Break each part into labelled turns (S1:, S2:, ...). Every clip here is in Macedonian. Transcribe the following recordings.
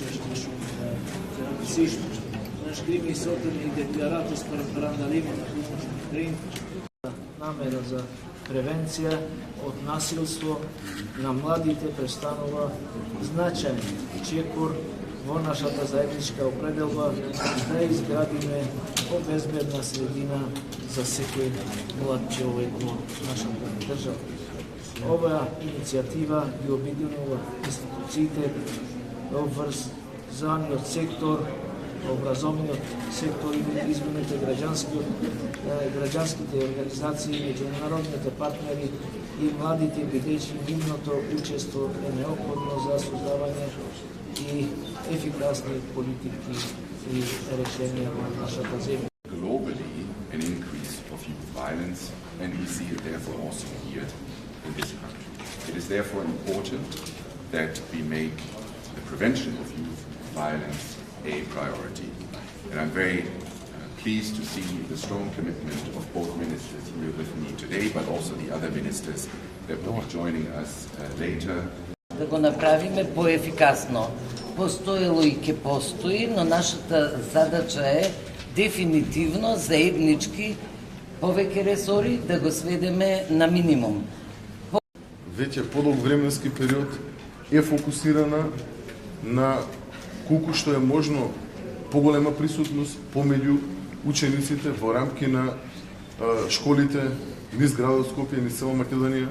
S1: учење што сишно. Наш крими сотени и декларатус парандалимо на помошни трин. Намера за превенција од насилство на младите престанува значаен чекор во нашата заедничка определба да изградиме побезбедна средина за секој млад човек во нашата држава. Оваа иницијатива ги обединува институциите во врзаниот сектор, образовниот сектор и извините граѓанските организации, меѓународните партнери и младите, бидејќи нивното учество е неопходно за создавање и ефикасни политики и решенија во нашата земја.
S2: Globally, an increase of youth violence, and we see it therefore also here in this country. It is therefore important that we make the prevention of youth violence a priority. And I'm very pleased to see the strong commitment of both ministers here with me today, but also the other ministers that will be joining us later.
S3: Да го направиме поефикасно. Постоело и ќе постои, но нашата задача е дефинитивно заеднички повеќе ресори да го сведеме на минимум.
S4: Веќе подолг временски период е фокусирана на колку што е можно поголема присутност помеѓу учениците во рамки на школите низ градот Скопје, низ цела Македонија.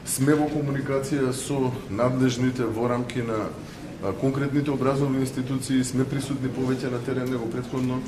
S4: Сме во комуникација со надлежните во рамки на конкретните образовни институции, сме присутни повеќе на терен него претходно.